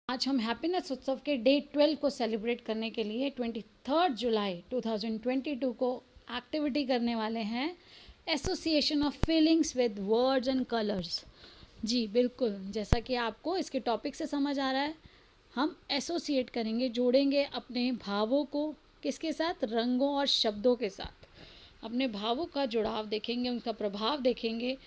आज हम हैप्पीनेस उत्सव के डे 12 को सेलिब्रेट करने के लिए 23 जुलाई 2022 को एक्टिविटी करने वाले हैं, association of feelings with words and colours. जी बिल्कुल, जैसा कि आपको इसके टॉपिक से समझ आ रहा है, हम एसोसिएट करेंगे, जोड़ेंगे अपने भावों को किसके साथ, रंगों और शब्दों के साथ। अपने भावों का जुड़ाव देखेंगे, उनका प्रभाव देखेंगे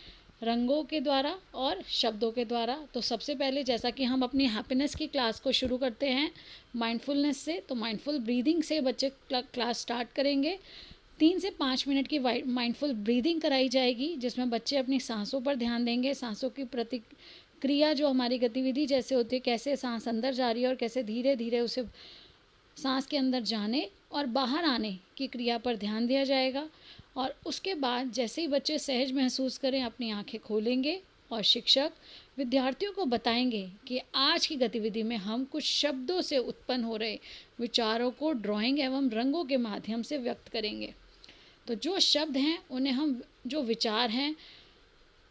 रंगों के द्वारा और शब्दों के द्वारा। तो सबसे पहले जैसा कि हम अपनी हैप्पीनेस की क्लास को शुरू करते हैं माइंडफुलनेस से, तो माइंडफुल ब्रीदिंग से बच्चे क्लास स्टार्ट करेंगे। 3 से 5 मिनट की माइंडफुल ब्रीदिंग कराई जाएगी, जिसमें बच्चे अपनी सांसों पर ध्यान देंगे, सांसों की प्रतिक्रिया जो हमारी गतिविधि जैसे होती है, कैसे सांस अंदर जा रही है और कैसे धीरे धीरे उसे सांस के अंदर जाने और बाहर आने की क्रिया पर ध्यान दिया जाएगा। और उसके बाद जैसे ही बच्चे सहज महसूस करें, अपनी आंखें खोलेंगे और शिक्षक विद्यार्थियों को बताएंगे कि आज की गतिविधि में हम कुछ शब्दों से उत्पन्न हो रहे विचारों को ड्राइंग एवं रंगों के माध्यम से व्यक्त करेंगे। तो जो शब्द हैं उन्हें हम, जो विचार हैं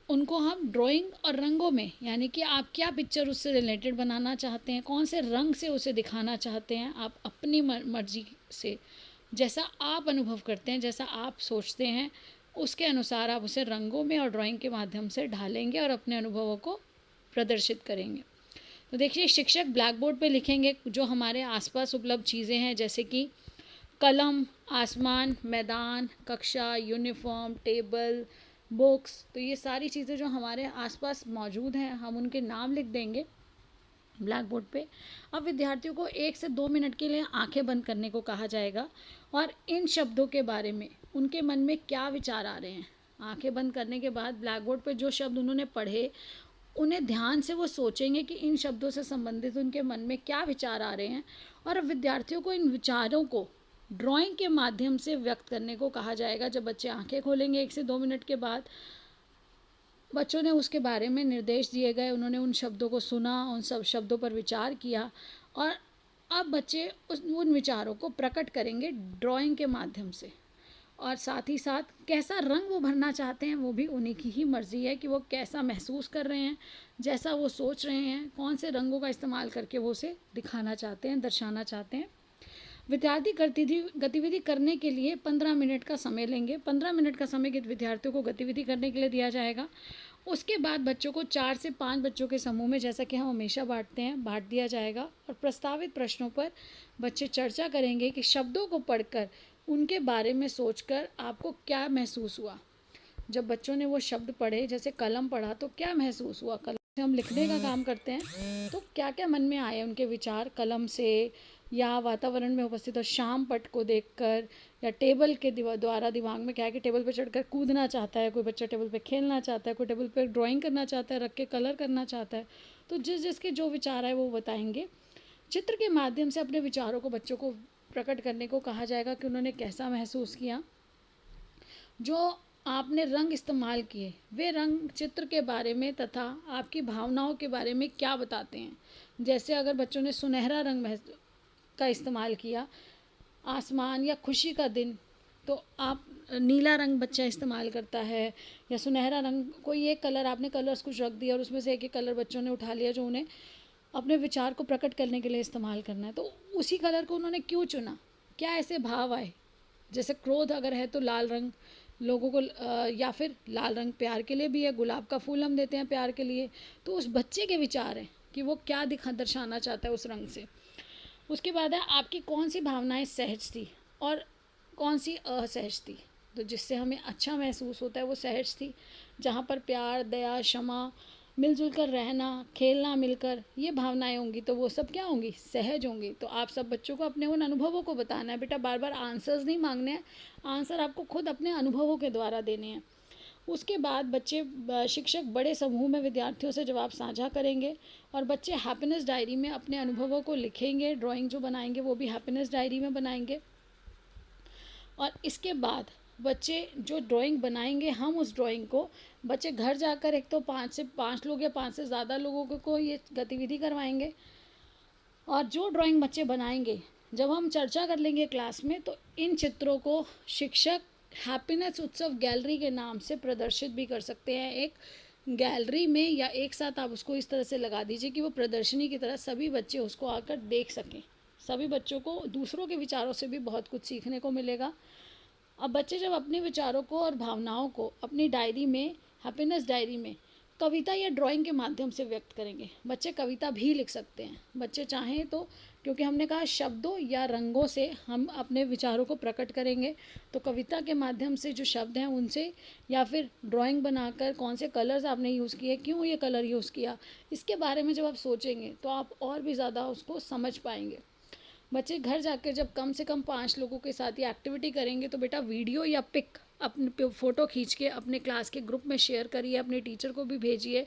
उनको हम ड्राइंग और रंगों में, यानी कि आप क्या पिक्चर उससे रिलेटेड बनाना चाहते हैं, कौन से रंग से उसे दिखाना चाहते हैं, आप अपनी मर्जी से, जैसा आप अनुभव करते हैं, जैसा आप सोचते हैं, उसके अनुसार आप उसे रंगों में और ड्राइंग के माध्यम से ढालेंगे और अपने अनुभवों को प्रदर्शित करेंगे। तो देखिए, शिक्षक ब्लैक बोर्ड पर लिखेंगे जो हमारे आसपास उपलब्ध चीज़ें हैं, जैसे कि कलम, आसमान, मैदान, कक्षा, यूनिफॉर्म, टेबल, बुक्स। तो ये सारी चीज़ें जो हमारे आसपास मौजूद हैं, हम उनके नाम लिख देंगे ब्लैक बोर्ड पे। अब विद्यार्थियों को 1 से 2 मिनट के लिए आंखें बंद करने को कहा जाएगा और इन शब्दों के बारे में उनके मन में क्या विचार आ रहे हैं, आंखें बंद करने के बाद ब्लैक बोर्ड पे जो शब्द उन्होंने पढ़े उन्हें ध्यान से वो सोचेंगे कि इन शब्दों से संबंधित उनके मन में क्या विचार आ रहे हैं। और विद्यार्थियों को इन विचारों को ड्राइंग के माध्यम से व्यक्त करने को कहा जाएगा। जब बच्चे आंखें खोलेंगे 1 से 2 मिनट के बाद, बच्चों ने उसके बारे में निर्देश दिए गए, उन्होंने उन शब्दों को सुना, उन सब शब्दों पर विचार किया और अब बच्चे उन विचारों को प्रकट करेंगे ड्राइंग के माध्यम से। और साथ ही साथ कैसा रंग वो भरना चाहते हैं वो भी उन्हीं की ही मर्ज़ी है कि वो कैसा महसूस कर रहे हैं, जैसा वो सोच रहे हैं, कौन से रंगों का इस्तेमाल करके वो उसे दिखाना चाहते हैं, दर्शाना चाहते हैं। विद्यार्थी गतिविधि करने के लिए 15 मिनट का समय लेंगे। 15 मिनट का समय विद्यार्थियों को गतिविधि करने के लिए दिया जाएगा। उसके बाद बच्चों को 4 से 5 बच्चों के समूह में, जैसा कि हम हमेशा बांटते हैं, बांट दिया जाएगा और प्रस्तावित प्रश्नों पर बच्चे चर्चा करेंगे कि शब्दों को पढ़कर उनके बारे में सोचकर आपको क्या महसूस हुआ। जब बच्चों ने वो शब्द पढ़े, जैसे कलम पढ़ा, तो क्या महसूस हुआ, कलम से हम लिखने का काम करते हैं, तो क्या क्या मन में आए उनके विचार कलम से, या वातावरण में उपस्थित और शाम पट को देखकर, या टेबल के द्वारा दिमाग में क्या है कि टेबल पर चढ़कर कूदना चाहता है, कोई बच्चा टेबल पे खेलना चाहता है, कोई टेबल पे ड्राइंग करना चाहता है, रख के कलर करना चाहता है। तो जिस जिसके जो विचार है वो बताएंगे। चित्र के माध्यम से अपने विचारों को बच्चों को प्रकट करने को कहा जाएगा कि उन्होंने कैसा महसूस किया। जो आपने रंग इस्तेमाल किए वे रंग चित्र के बारे में तथा आपकी भावनाओं के बारे में क्या बताते हैं। जैसे अगर बच्चों ने सुनहरा रंग का इस्तेमाल किया, आसमान या खुशी का दिन, तो आप नीला रंग बच्चा इस्तेमाल करता है, या सुनहरा रंग, कोई एक कलर, आपने कलर्स कुछ रख दिया और उसमें से एक एक कलर बच्चों ने उठा लिया जो उन्हें अपने विचार को प्रकट करने के लिए इस्तेमाल करना है। तो उसी कलर को उन्होंने क्यों चुना, क्या ऐसे भाव आए। जैसे क्रोध अगर है तो लाल रंग लोगों को, या फिर लाल रंग प्यार के लिए भी है, गुलाब का फूल हम देते हैं प्यार के लिए। तो उस बच्चे के विचार हैं कि वो क्या दर्शाना चाहता है उस रंग से। उसके बाद है आपकी कौन सी भावनाएं सहज थी और कौन सी असहज थी। तो जिससे हमें अच्छा महसूस होता है वो सहज थी, जहाँ पर प्यार, दया, क्षमा, मिलजुल कर रहना, खेलना मिलकर, ये भावनाएं होंगी तो वो सब क्या होंगी, सहज होंगी। तो आप सब बच्चों को अपने उन अनुभवों को बताना है। बेटा बार बार आंसर्स नहीं मांगने हैं, आंसर आपको खुद अपने अनुभवों के द्वारा देने हैं। उसके बाद बच्चे, शिक्षक बड़े समूह में विद्यार्थियों से जवाब साझा करेंगे और बच्चे हैप्पीनेस डायरी में अपने अनुभवों को लिखेंगे। ड्राइंग जो बनाएंगे वो भी हैप्पीनेस डायरी में बनाएंगे। और इसके बाद बच्चे जो ड्राइंग बनाएंगे, हम उस ड्राइंग को बच्चे घर जाकर, एक तो 5 लोग या 5 से ज़्यादा लोगों को ये गतिविधि करवाएंगे। और जो ड्राइंग बच्चे बनाएंगे, जब हम चर्चा कर लेंगे क्लास में, तो इन चित्रों को शिक्षक हैप्पीनेस उत्सव गैलरी के नाम से प्रदर्शित भी कर सकते हैं, एक गैलरी में या एक साथ आप उसको इस तरह से लगा दीजिए कि वो प्रदर्शनी की तरह सभी बच्चे उसको आकर देख सकें। सभी बच्चों को दूसरों के विचारों से भी बहुत कुछ सीखने को मिलेगा। अब बच्चे जब अपने विचारों को और भावनाओं को अपनी डायरी में, हैप्पीनेस डायरी में कविता या ड्राइंग के माध्यम से व्यक्त करेंगे। बच्चे कविता भी लिख सकते हैं, बच्चे चाहें तो, क्योंकि हमने कहा शब्दों या रंगों से हम अपने विचारों को प्रकट करेंगे। तो कविता के माध्यम से जो शब्द हैं उनसे, या फिर ड्राइंग बनाकर कौन से कलर्स आपने यूज़ किए, क्यों ये कलर यूज़ किया, इसके बारे में जब आप सोचेंगे तो आप और भी ज़्यादा उसको समझ पाएंगे। बच्चे घर जाकर जब कम से कम 5 लोगों के साथ ये एक्टिविटी करेंगे तो बेटा वीडियो या पिक अपने फ़ोटो खींच के अपने क्लास के ग्रुप में शेयर करिए, अपने टीचर को भी भेजिए।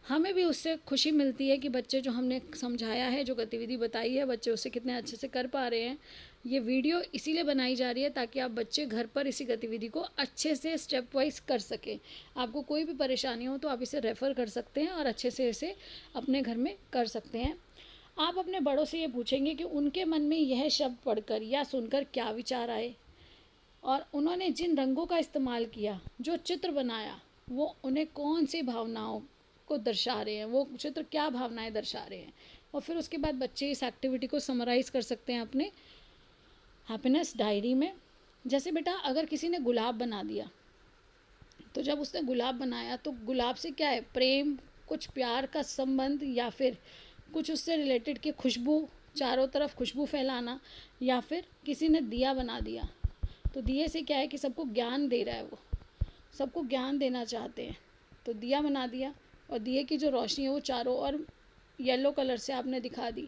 हमें भी उससे खुशी मिलती है कि बच्चे जो हमने समझाया है, जो गतिविधि बताई है, बच्चे उसे कितने अच्छे से कर पा रहे हैं। ये वीडियो इसीलिए बनाई जा रही है ताकि आप बच्चे घर पर इसी गतिविधि को अच्छे से स्टेप वाइज कर सकें। आपको कोई भी परेशानी हो तो आप इसे रेफ़र कर सकते हैं और अच्छे से इसे अपने घर में कर सकते हैं। आप अपने बड़ों से ये पूछेंगे कि उनके मन में यह शब्द पढ़कर या सुनकर क्या विचार आए, और उन्होंने जिन रंगों का इस्तेमाल किया, जो चित्र बनाया, वो उन्हें कौन सी भावनाओं को दर्शा रहे हैं, वो चित्र क्या भावनाएं दर्शा रहे हैं। और फिर उसके बाद बच्चे इस एक्टिविटी को समराइज़ कर सकते हैं अपने हैप्पीनेस डायरी में। जैसे बेटा अगर किसी ने गुलाब बना दिया, तो जब उसने गुलाब बनाया तो गुलाब से क्या है, प्रेम, कुछ प्यार का संबंध, या फिर कुछ उससे रिलेटेड की खुशबू, चारों तरफ खुशबू फैलाना। या फिर किसी ने दिया बना दिया, तो दिए से क्या है कि सबको ज्ञान दे रहा है, वो सबको ज्ञान देना चाहते हैं, तो दिया बना दिया। और दिए की जो रोशनी है वो चारों ओर येलो कलर से आपने दिखा दी,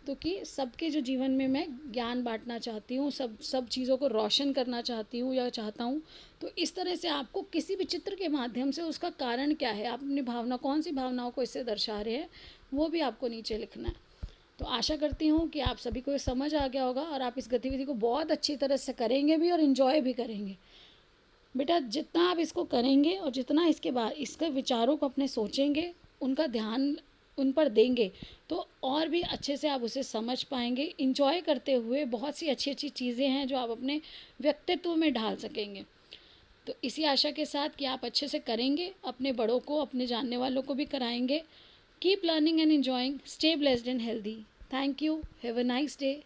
तो कि सबके जो जीवन में मैं ज्ञान बांटना चाहती हूँ, सब चीज़ों को रोशन करना चाहती हूँ या चाहता हूँ। तो इस तरह से आपको किसी भी चित्र के माध्यम से उसका कारण क्या है, आप अपनी भावना, कौन सी भावनाओं को इससे दर्शा रहे हैं, वो भी आपको नीचे लिखना है। तो आशा करती हूँ कि आप सभी को ये समझ आ गया होगा और आप इस गतिविधि को बहुत अच्छी तरह से करेंगे भी और इन्जॉय भी करेंगे। बेटा जितना आप इसको करेंगे और जितना इसके बाद इसके विचारों को अपने सोचेंगे, उनका ध्यान उन पर देंगे, तो और भी अच्छे से आप उसे समझ पाएंगे। इंजॉय करते हुए बहुत सी अच्छी अच्छी चीज़ें हैं जो आप अपने व्यक्तित्व में ढाल सकेंगे। तो इसी आशा के साथ कि आप अच्छे से करेंगे, अपने बड़ों को, अपने जानने वालों को भी कराएंगे। Keep learning and enjoying. Stay blessed and healthy. Thank you. Have a nice day.